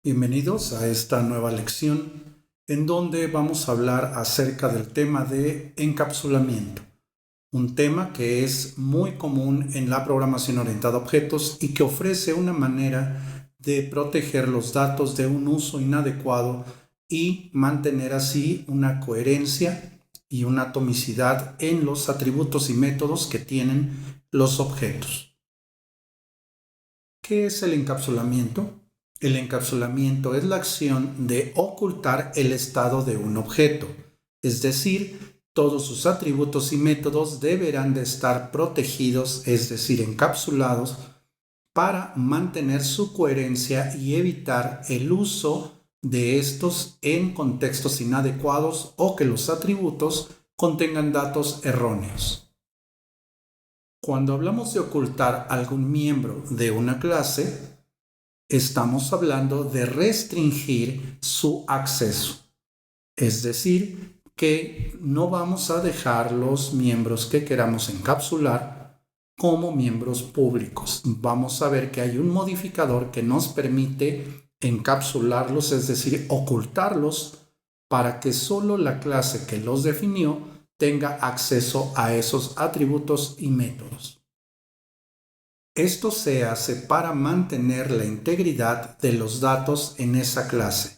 Bienvenidos a esta nueva lección en donde vamos a hablar acerca del tema de encapsulamiento, un tema que es muy común en la programación orientada a objetos y que ofrece una manera de proteger los datos de un uso inadecuado y mantener así una coherencia y una atomicidad en los atributos y métodos que tienen los objetos. ¿Qué es el encapsulamiento? El encapsulamiento es la acción de ocultar el estado de un objeto, es decir, todos sus atributos y métodos deberán de estar protegidos, es decir, encapsulados, para mantener su coherencia y evitar el uso de estos en contextos inadecuados o que los atributos contengan datos erróneos. Cuando hablamos de ocultar algún miembro de una clase, estamos hablando de restringir su acceso. Es decir, que no vamos a dejar los miembros que queramos encapsular como miembros públicos. Vamos a ver que hay un modificador que nos permite encapsularlos, es decir, ocultarlos para que solo la clase que los definió tenga acceso a esos atributos y métodos. Esto se hace para mantener la integridad de los datos en esa clase.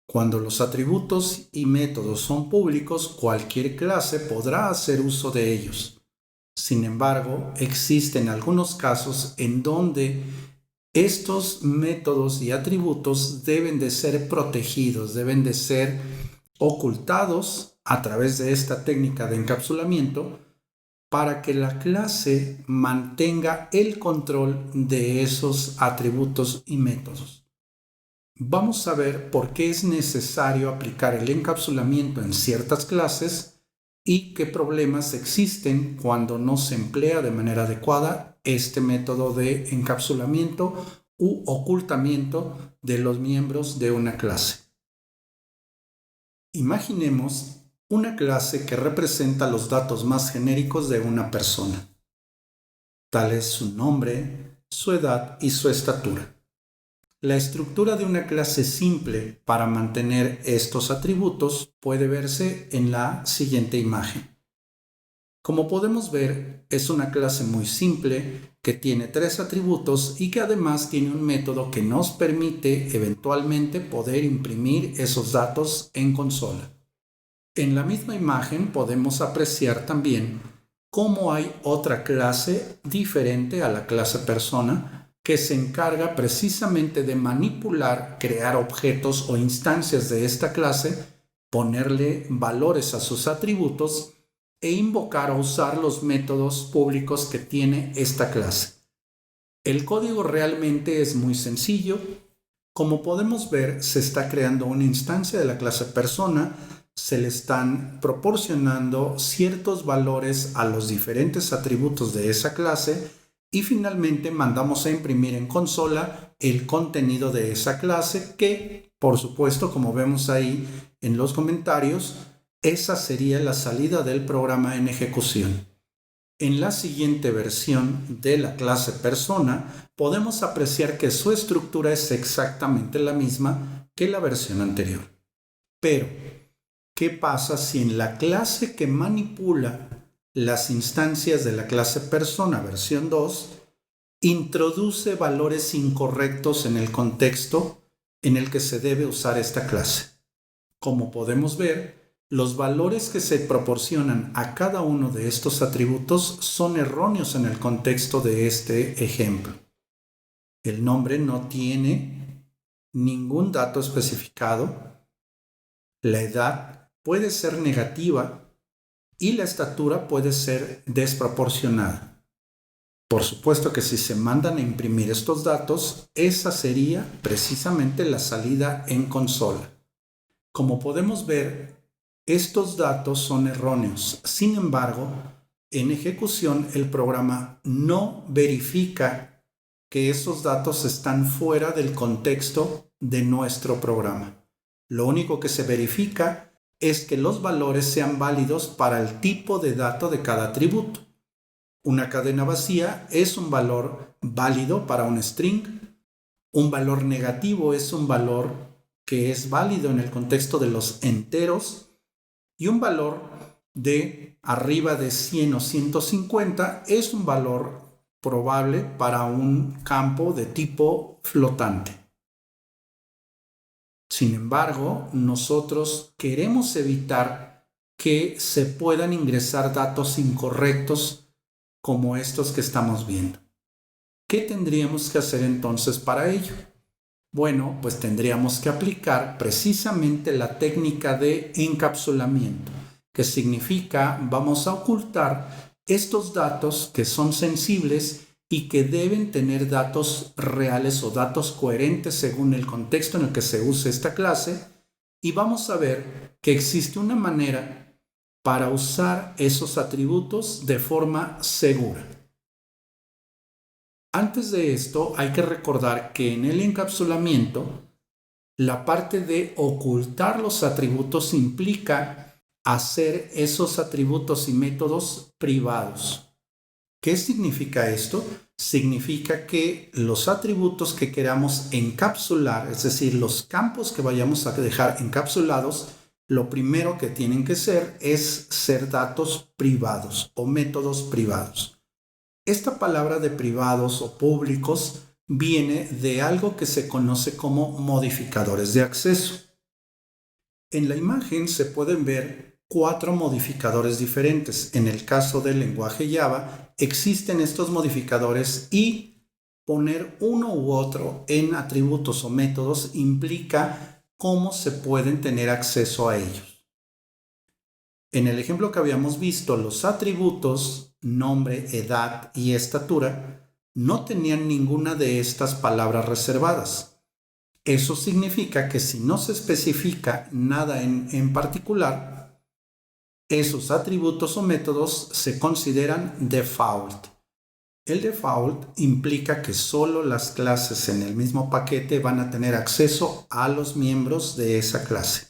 Cuando los atributos y métodos son públicos, cualquier clase podrá hacer uso de ellos. Sin embargo, existen algunos casos en donde estos métodos y atributos deben de ser protegidos, deben de ser ocultados a través de esta técnica de encapsulamiento para que la clase mantenga el control de esos atributos y métodos. Vamos a ver por qué es necesario aplicar el encapsulamiento en ciertas clases y qué problemas existen cuando no se emplea de manera adecuada este método de encapsulamiento u ocultamiento de los miembros de una clase. Imaginemos una clase que representa los datos más genéricos de una persona, tal es su nombre, su edad y su estatura. La estructura de una clase simple para mantener estos atributos puede verse en la siguiente imagen. Como podemos ver, es una clase muy simple que tiene 3 atributos y que además tiene un método que nos permite eventualmente poder imprimir esos datos en consola. En la misma imagen podemos apreciar también cómo hay otra clase diferente a la clase persona que se encarga precisamente de manipular, crear objetos o instancias de esta clase, ponerle valores a sus atributos e invocar o usar los métodos públicos que tiene esta clase. El código realmente es muy sencillo. Como podemos ver, se está creando una instancia de la clase persona, se le están proporcionando ciertos valores a los diferentes atributos de esa clase y finalmente mandamos a imprimir en consola el contenido de esa clase que, por supuesto, como vemos ahí en los comentarios, esa sería la salida del programa en ejecución. En la siguiente versión de la clase persona podemos apreciar que su estructura es exactamente la misma que la versión anterior. Pero, ¿qué pasa si en la clase que manipula las instancias de la clase persona versión 2 introduce valores incorrectos en el contexto en el que se debe usar esta clase? Como podemos ver, los valores que se proporcionan a cada uno de estos atributos son erróneos en el contexto de este ejemplo. El nombre no tiene ningún dato especificado, la edad puede ser negativa y la estatura puede ser desproporcionada. Por supuesto que si se mandan a imprimir estos datos, esa sería precisamente la salida en consola. Como podemos ver, estos datos son erróneos. Sin embargo, en ejecución el programa no verifica que esos datos están fuera del contexto de nuestro programa. Lo único que se verifica es que los valores sean válidos para el tipo de dato de cada atributo. Una cadena vacía es un valor válido para un string. Un valor negativo es un valor que es válido en el contexto de los enteros, y un valor de arriba de 100 o 150 es un valor probable para un campo de tipo flotante. Sin embargo, nosotros queremos evitar que se puedan ingresar datos incorrectos como estos que estamos viendo. ¿Qué tendríamos que hacer entonces para ello? Bueno, pues tendríamos que aplicar precisamente la técnica de encapsulamiento, que significa vamos a ocultar estos datos que son sensibles y que deben tener datos reales o datos coherentes según el contexto en el que se use esta clase, y vamos a ver que existe una manera para usar esos atributos de forma segura. Antes de esto, hay que recordar que en el encapsulamiento, la parte de ocultar los atributos implica hacer esos atributos y métodos privados. ¿Qué significa esto? Significa que los atributos que queramos encapsular, es decir, los campos que vayamos a dejar encapsulados, lo primero que tienen que ser es ser datos privados o métodos privados. Esta palabra de privados o públicos viene de algo que se conoce como modificadores de acceso. En la imagen se pueden ver 4 modificadores diferentes. En el caso del lenguaje Java, existen estos modificadores y poner uno u otro en atributos o métodos implica cómo se pueden tener acceso a ellos. En el ejemplo que habíamos visto, los atributos nombre, edad y estatura no tenían ninguna de estas palabras reservadas. Eso significa que si no se especifica nada en particular, esos atributos o métodos se consideran default. El default implica que solo las clases en el mismo paquete van a tener acceso a los miembros de esa clase.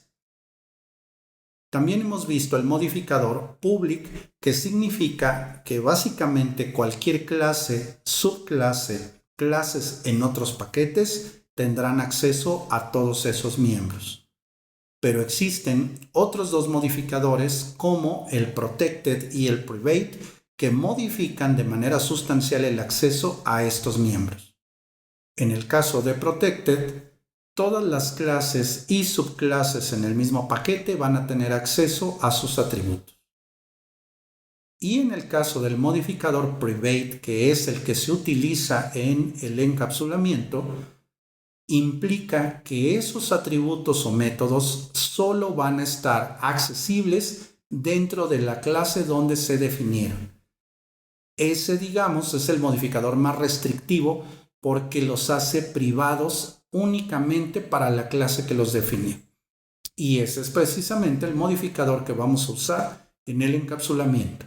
También hemos visto el modificador public, que significa que básicamente cualquier clase, subclase, clases en otros paquetes tendrán acceso a todos esos miembros. Pero existen otros 2 modificadores como el protected y el private que modifican de manera sustancial el acceso a estos miembros. En el caso de protected, todas las clases y subclases en el mismo paquete van a tener acceso a sus atributos. Y en el caso del modificador private, que es el que se utiliza en el encapsulamiento, implica que esos atributos o métodos solo van a estar accesibles dentro de la clase donde se definieron. Ese, digamos, es el modificador más restrictivo porque los hace privados únicamente para la clase que los definió. Y ese es precisamente el modificador que vamos a usar en el encapsulamiento.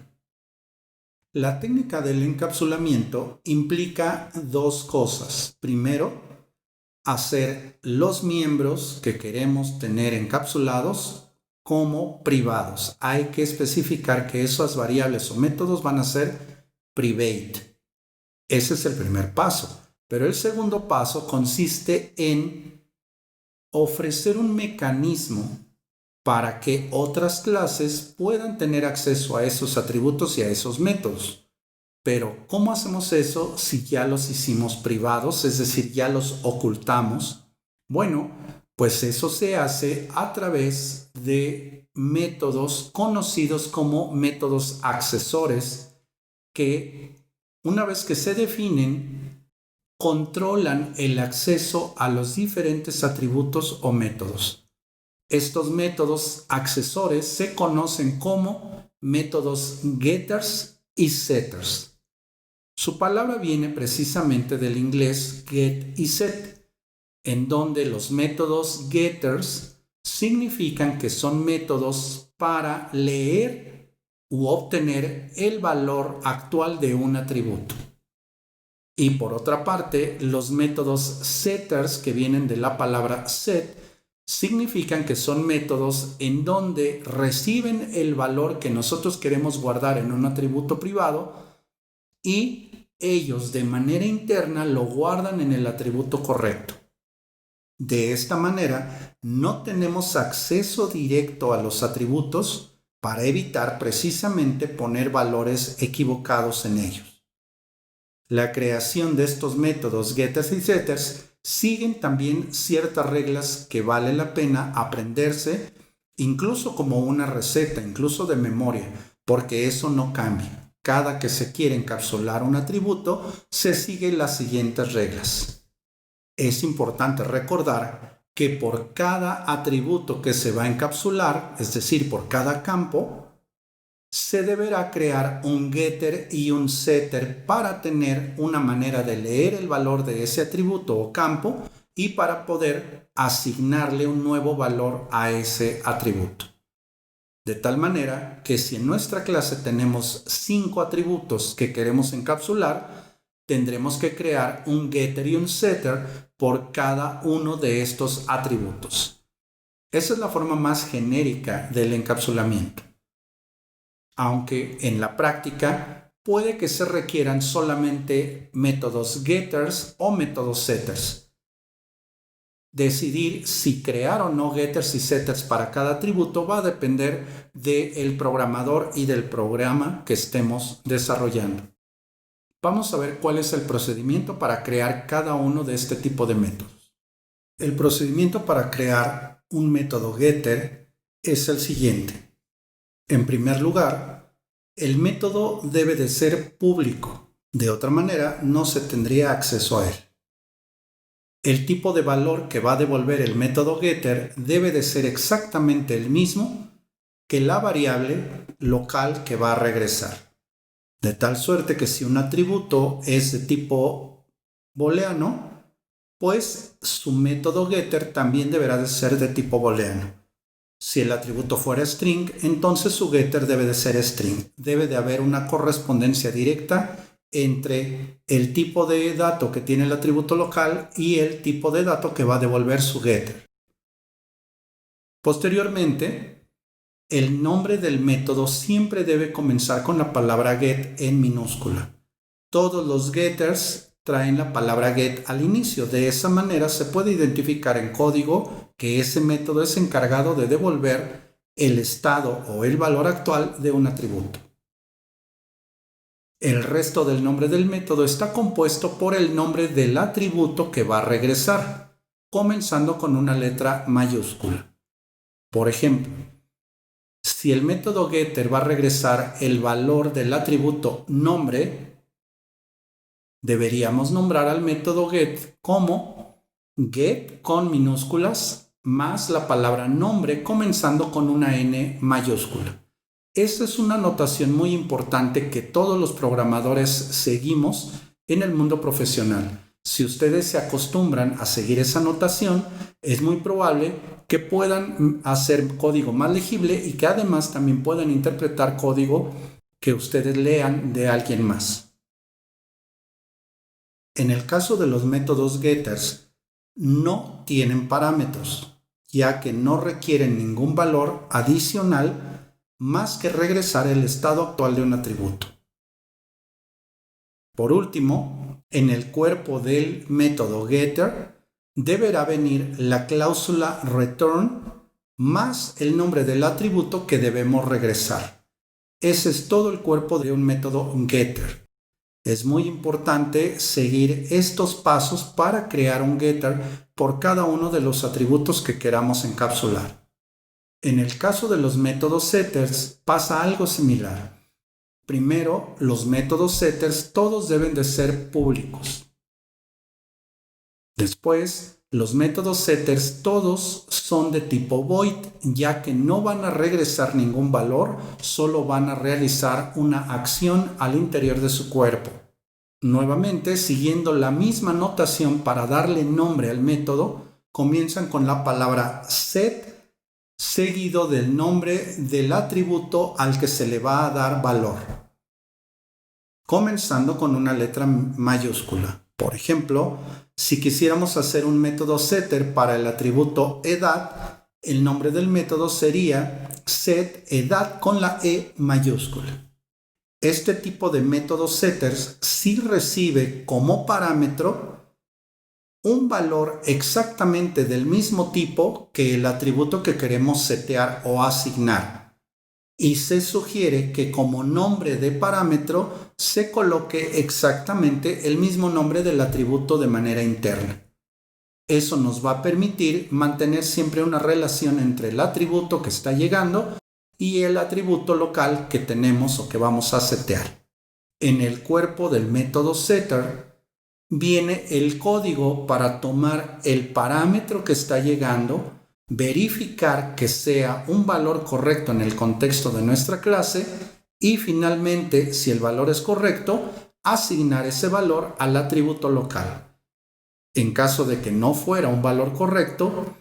La técnica del encapsulamiento implica 2 cosas. Primero, hacer los miembros que queremos tener encapsulados como privados. Hay que especificar que esas variables o métodos van a ser private. Ese es el primer paso. Pero el segundo paso consiste en ofrecer un mecanismo para que otras clases puedan tener acceso a esos atributos y a esos métodos. Pero, ¿cómo hacemos eso si ya los hicimos privados, es decir, ya los ocultamos? Bueno, pues eso se hace a través de métodos conocidos como métodos accesores que, una vez que se definen, controlan el acceso a los diferentes atributos o métodos. Estos métodos accesores se conocen como métodos getters y setters. Su palabra viene precisamente del inglés get y set, en donde los métodos getters significan que son métodos para leer u obtener el valor actual de un atributo. Y por otra parte, los métodos setters, que vienen de la palabra set, significan que son métodos en donde reciben el valor que nosotros queremos guardar en un atributo privado y ellos de manera interna lo guardan en el atributo correcto. De esta manera, no tenemos acceso directo a los atributos para evitar precisamente poner valores equivocados en ellos. La creación de estos métodos getters y setters siguen también ciertas reglas que vale la pena aprenderse, incluso como una receta, incluso de memoria, porque eso no cambia. Cada que se quiere encapsular un atributo, se siguen las siguientes reglas. Es importante recordar que por cada atributo que se va a encapsular, es decir, por cada campo, se deberá crear un getter y un setter para tener una manera de leer el valor de ese atributo o campo y para poder asignarle un nuevo valor a ese atributo. De tal manera que si en nuestra clase tenemos 5 atributos que queremos encapsular, tendremos que crear un getter y un setter por cada uno de estos atributos. Esa es la forma más genérica del encapsulamiento. Aunque en la práctica puede que se requieran solamente métodos getters o métodos setters. Decidir si crear o no getters y setters para cada atributo va a depender del programador y del programa que estemos desarrollando. Vamos a ver cuál es el procedimiento para crear cada uno de este tipo de métodos. El procedimiento para crear un método getter es el siguiente. En primer lugar, el método debe de ser público. De otra manera, no se tendría acceso a él. El tipo de valor que va a devolver el método getter debe de ser exactamente el mismo que la variable local que va a regresar. De tal suerte que si un atributo es de tipo booleano, pues su método getter también deberá de ser de tipo booleano. Si el atributo fuera string, entonces su getter debe de ser string. Debe de haber una correspondencia directa entre el tipo de dato que tiene el atributo local y el tipo de dato que va a devolver su getter. Posteriormente, el nombre del método siempre debe comenzar con la palabra get en minúscula. Todos los getters traen la palabra get al inicio. De esa manera se puede identificar en código que ese método es encargado de devolver el estado o el valor actual de un atributo. El resto del nombre del método está compuesto por el nombre del atributo que va a regresar, comenzando con una letra mayúscula. Por ejemplo, si el método getter va a regresar el valor del atributo nombre, deberíamos nombrar al método get como get con minúsculas más la palabra nombre comenzando con una N mayúscula. Esta es una notación muy importante que todos los programadores seguimos en el mundo profesional. Si ustedes se acostumbran a seguir esa notación, es muy probable que puedan hacer código más legible y que además también puedan interpretar código que ustedes lean de alguien más. En el caso de los métodos getters, no tienen parámetros, ya que no requieren ningún valor adicional más que regresar el estado actual de un atributo. Por último, en el cuerpo del método getter deberá venir la cláusula return más el nombre del atributo que debemos regresar. Ese es todo el cuerpo de un método getter. Es muy importante seguir estos pasos para crear un getter por cada uno de los atributos que queramos encapsular. En el caso de los métodos setters pasa algo similar. Primero, los métodos setters todos deben de ser públicos. Después, los métodos setters todos son de tipo void, ya que no van a regresar ningún valor, solo van a realizar una acción al interior de su cuerpo. Nuevamente, siguiendo la misma notación para darle nombre al método, comienzan con la palabra set seguido del nombre del atributo al que se le va a dar valor, comenzando con una letra mayúscula. Por ejemplo, si quisiéramos hacer un método setter para el atributo edad, el nombre del método sería setEdad con la E mayúscula. Este tipo de método setters sí recibe como parámetro un valor exactamente del mismo tipo que el atributo que queremos setear o asignar. Y se sugiere que como nombre de parámetro se coloque exactamente el mismo nombre del atributo de manera interna. Eso nos va a permitir mantener siempre una relación entre el atributo que está llegando y el atributo local que tenemos o que vamos a setear. En el cuerpo del método setter viene el código para tomar el parámetro que está llegando, verificar que sea un valor correcto en el contexto de nuestra clase y finalmente, si el valor es correcto, asignar ese valor al atributo local. En caso de que no fuera un valor correcto,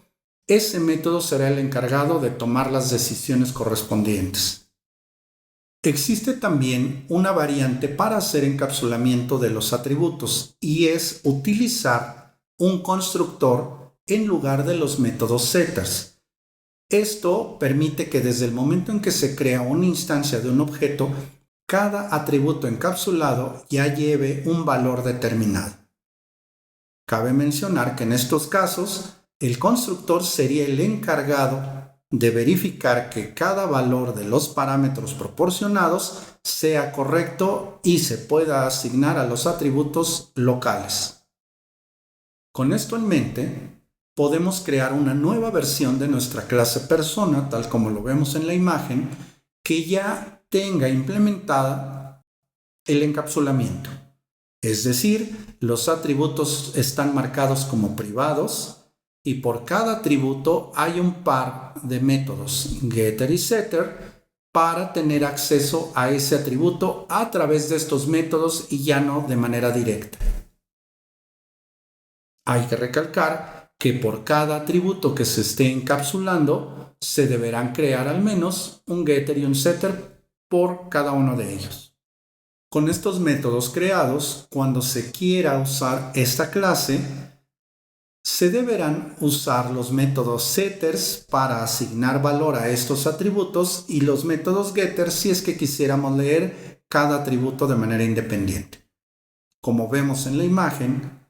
ese método será el encargado de tomar las decisiones correspondientes. Existe también una variante para hacer encapsulamiento de los atributos y es utilizar un constructor en lugar de los métodos setters. Esto permite que desde el momento en que se crea una instancia de un objeto, cada atributo encapsulado ya lleve un valor determinado. Cabe mencionar que en estos casos, el constructor sería el encargado de verificar que cada valor de los parámetros proporcionados sea correcto y se pueda asignar a los atributos locales. Con esto en mente, podemos crear una nueva versión de nuestra clase persona, tal como lo vemos en la imagen, que ya tenga implementada el encapsulamiento. Es decir, los atributos están marcados como privados y por cada atributo hay un par de métodos getter y setter para tener acceso a ese atributo a través de estos métodos y ya no de manera directa. Hay que recalcar que por cada atributo que se esté encapsulando se deberán crear al menos un getter y un setter por cada uno de ellos. Con estos métodos creados, cuando se quiera usar esta clase, se deberán usar los métodos setters para asignar valor a estos atributos y los métodos getters si es que quisiéramos leer cada atributo de manera independiente. Como vemos en la imagen,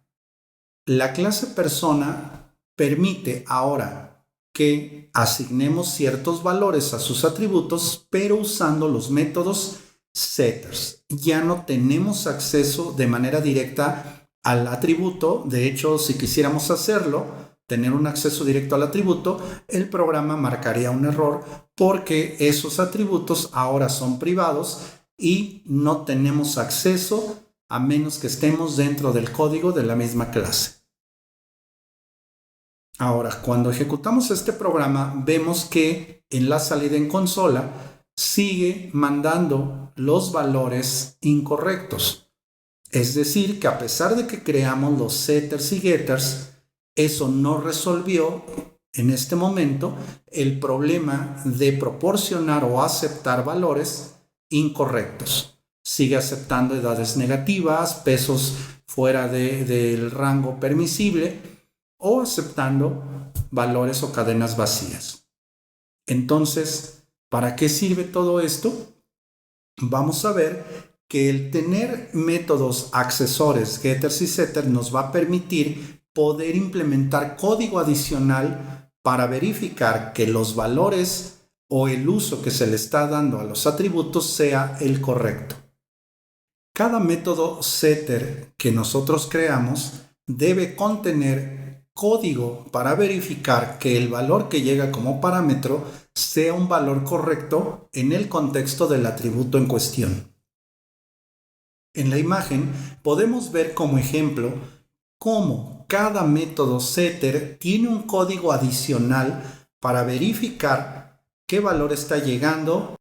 la clase persona permite ahora que asignemos ciertos valores a sus atributos, pero usando los métodos setters. Ya no tenemos acceso de manera directa al atributo. De hecho, si quisiéramos hacerlo, tener un acceso directo al atributo, el programa marcaría un error porque esos atributos ahora son privados y no tenemos acceso a menos que estemos dentro del código de la misma clase. Ahora, cuando ejecutamos este programa, vemos que en la salida en consola sigue mandando los valores incorrectos. Es decir, que a pesar de que creamos los setters y getters, eso no resolvió en este momento el problema de proporcionar o aceptar valores incorrectos. Sigue aceptando edades negativas, pesos fuera del rango permisible o aceptando valores o cadenas vacías. Entonces, ¿para qué sirve todo esto? Vamos a ver que el tener métodos accesores, getters y setters nos va a permitir poder implementar código adicional para verificar que los valores o el uso que se le está dando a los atributos sea el correcto. Cada método setter que nosotros creamos debe contener código para verificar que el valor que llega como parámetro sea un valor correcto en el contexto del atributo en cuestión. En la imagen podemos ver como ejemplo cómo cada método setter tiene un código adicional para verificar qué valor está llegando,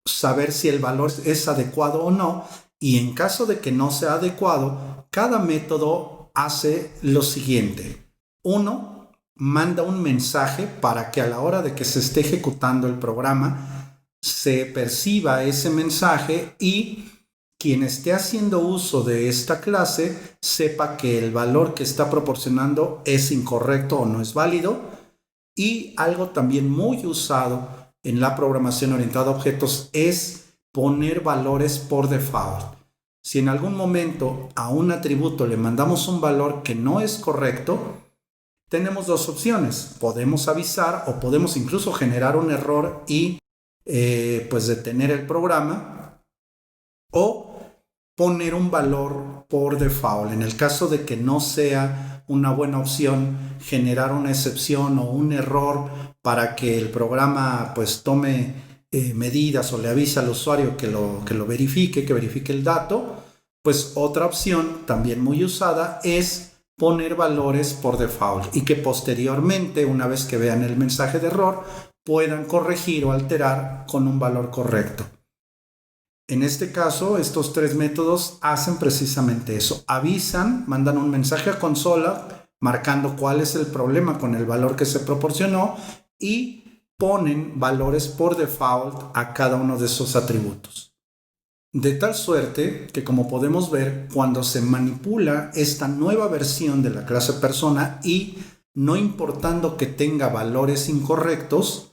saber si el valor es adecuado o no, y en caso de que no sea adecuado, cada método hace lo siguiente. Uno, manda un mensaje para que a la hora de que se esté ejecutando el programa se perciba ese mensaje y quien esté haciendo uso de esta clase sepa que el valor que está proporcionando es incorrecto o no es válido. Y algo también muy usado en la programación orientada a objetos es poner valores por default. Si en algún momento a un atributo le mandamos un valor que no es correcto, tenemos dos opciones. Podemos avisar o podemos incluso generar un error y pues detener el programa, o poner un valor por default. En el caso de que no sea una buena opción generar una excepción o un error para que el programa pues tome medidas o le avise al usuario que lo verifique, que verifique el dato, pues otra opción también muy usada es poner valores por default y que posteriormente, una vez que vean el mensaje de error, puedan corregir o alterar con un valor correcto. En este caso, estos tres métodos hacen precisamente eso. Avisan, mandan un mensaje a consola marcando cuál es el problema con el valor que se proporcionó y ponen valores por default a cada uno de esos atributos. De tal suerte que, como podemos ver, cuando se manipula esta nueva versión de la clase persona y no importando que tenga valores incorrectos,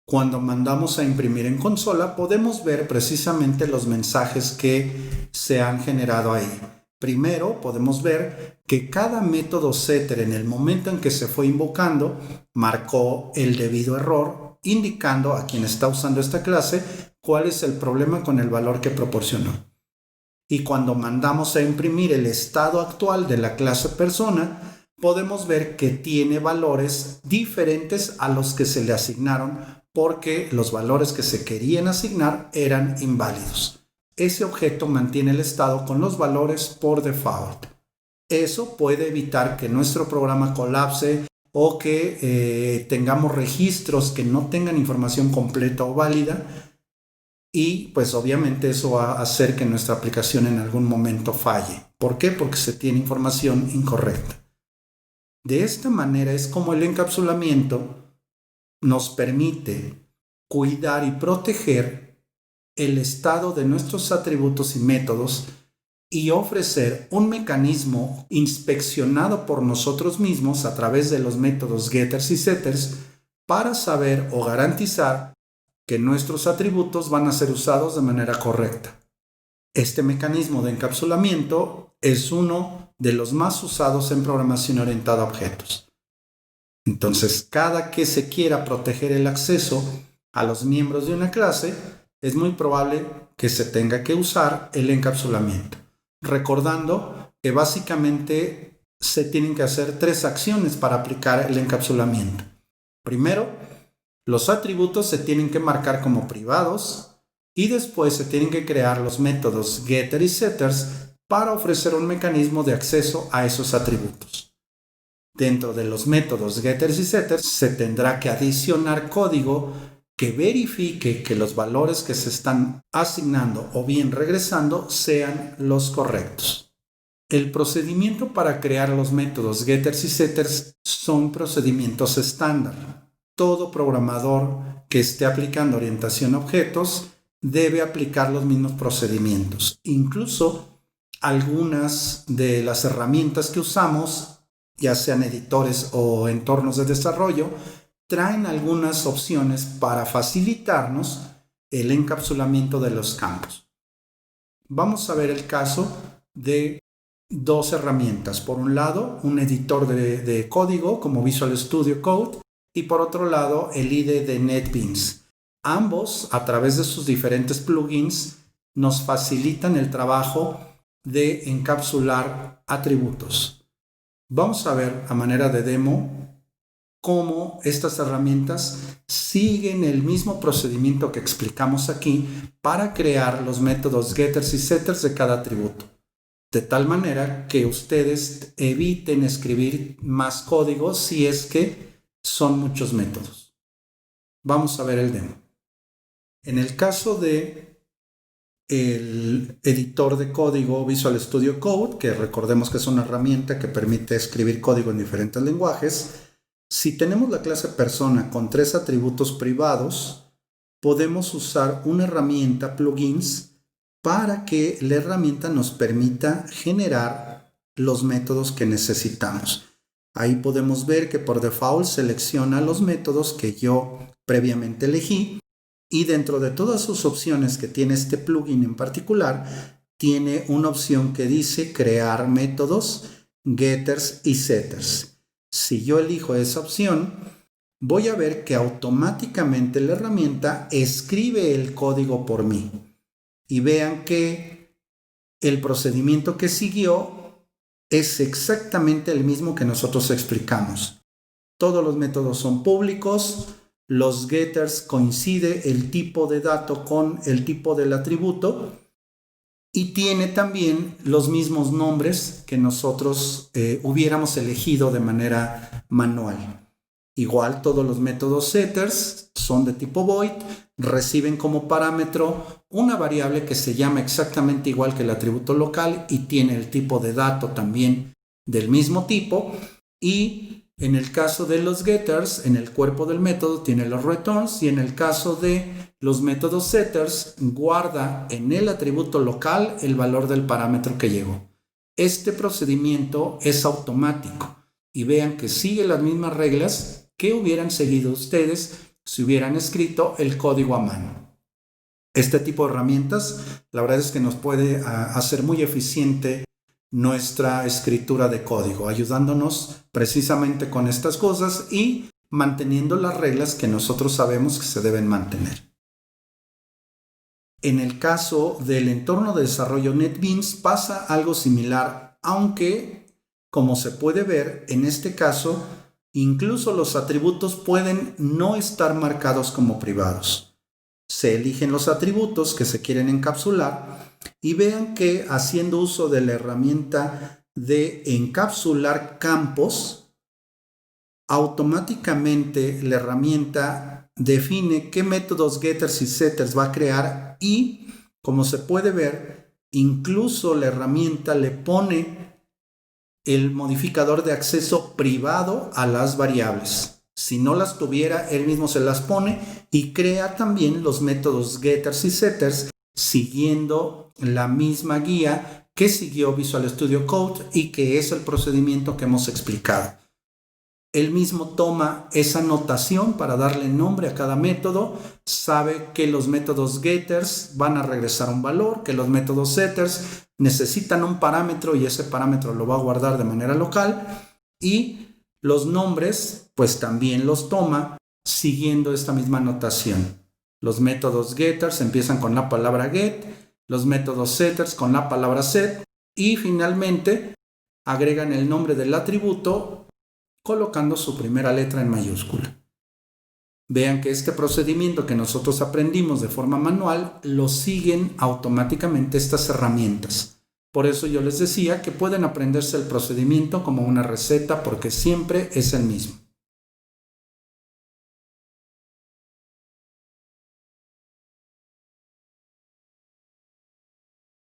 cuando mandamos a imprimir en consola, podemos ver precisamente los mensajes que se han generado ahí. Primero, podemos ver que cada método setter en el momento en que se fue invocando marcó el debido error, indicando a quien está usando esta clase cuál es el problema con el valor que proporcionó. Y cuando mandamos a imprimir el estado actual de la clase persona, podemos ver que tiene valores diferentes a los que se le asignaron porque los valores que se querían asignar eran inválidos. Ese objeto mantiene el estado con los valores por default. Eso puede evitar que nuestro programa colapse o que tengamos registros que no tengan información completa o válida, y pues obviamente eso va a hacer que nuestra aplicación en algún momento falle. ¿Por qué? Porque se tiene información incorrecta. De esta manera es como el encapsulamiento nos permite cuidar y proteger el estado de nuestros atributos y métodos y ofrecer un mecanismo inspeccionado por nosotros mismos a través de los métodos getters y setters para saber o garantizar que nuestros atributos van a ser usados de manera correcta. Este mecanismo de encapsulamiento es uno de los más usados en programación orientada a objetos. Entonces, cada que se quiera proteger el acceso a los miembros de una clase, es muy probable que se tenga que usar el encapsulamiento. Recordando que básicamente se tienen que hacer tres acciones para aplicar el encapsulamiento. Primero, los atributos se tienen que marcar como privados y después se tienen que crear los métodos getter y setters para ofrecer un mecanismo de acceso a esos atributos. Dentro de los métodos getters y setters se tendrá que adicionar código que verifique que los valores que se están asignando o bien regresando sean los correctos. El procedimiento para crear los métodos getters y setters son procedimientos estándar. Todo programador que esté aplicando orientación a objetos debe aplicar los mismos procedimientos. Incluso algunas de las herramientas que usamos, ya sean editores o entornos de desarrollo, traen algunas opciones para facilitarnos el encapsulamiento de los campos. Vamos a ver el caso de dos herramientas. Por un lado, un editor de código como Visual Studio Code y por otro lado, el IDE de NetBeans. Ambos, a través de sus diferentes plugins, nos facilitan el trabajo de encapsular atributos. Vamos a ver a manera de demo cómo estas herramientas siguen el mismo procedimiento que explicamos aquí para crear los métodos getters y setters de cada atributo. De tal manera que ustedes eviten escribir más código si es que son muchos métodos. Vamos a ver el demo. En el caso de el editor de código Visual Studio Code, que recordemos que es una herramienta que permite escribir código en diferentes lenguajes, si tenemos la clase persona con 3 atributos privados, podemos usar una herramienta plugins para que la herramienta nos permita generar los métodos que necesitamos. Ahí podemos ver que por default selecciona los métodos que yo previamente elegí Y dentro de todas sus opciones que tiene este plugin en particular, tiene una opción que dice crear métodos, getters y setters. Si yo elijo esa opción, voy a ver que automáticamente la herramienta escribe el código por mí. Y vean que el procedimiento que siguió es exactamente el mismo que nosotros explicamos. Todos los métodos son públicos, los getters coincide el tipo de dato con el tipo del atributo y tiene también los mismos nombres que nosotros hubiéramos elegido de manera manual. Igual todos los métodos setters son de tipo void, reciben como parámetro una variable que se llama exactamente igual que el atributo local y tiene el tipo de dato también del mismo tipo. Y en el caso de los getters, en el cuerpo del método tiene los returns, y en el caso de los métodos setters guarda en el atributo local el valor del parámetro que llegó. Este procedimiento es automático y vean que sigue las mismas reglas que hubieran seguido ustedes si hubieran escrito el código a mano. Este tipo de herramientas, la verdad es que nos puede hacer muy eficiente nuestra escritura de código, ayudándonos precisamente con estas cosas y manteniendo las reglas que nosotros sabemos que se deben mantener. En el caso del entorno de desarrollo NetBeans pasa algo similar, aunque, como se puede ver, en este caso, incluso los atributos pueden no estar marcados como privados. Se eligen los atributos que se quieren encapsular y vean que haciendo uso de la herramienta de encapsular campos, automáticamente la herramienta define qué métodos getters y setters va a crear y, como se puede ver, incluso la herramienta le pone el modificador de acceso privado a las variables. Si no las tuviera, él mismo se las pone y crea también los métodos getters y setters siguiendo la misma guía que siguió Visual Studio Code y que es el procedimiento que hemos explicado. Él mismo toma esa notación para darle nombre a cada método, sabe que los métodos getters van a regresar un valor, que los métodos setters necesitan un parámetro y ese parámetro lo va a guardar de manera local, y los nombres pues también los toma siguiendo esta misma notación. Los métodos getters empiezan con la palabra get, los métodos setters con la palabra set y finalmente agregan el nombre del atributo colocando su primera letra en mayúscula. Vean que este procedimiento que nosotros aprendimos de forma manual lo siguen automáticamente estas herramientas. Por eso yo les decía que pueden aprenderse el procedimiento como una receta porque siempre es el mismo.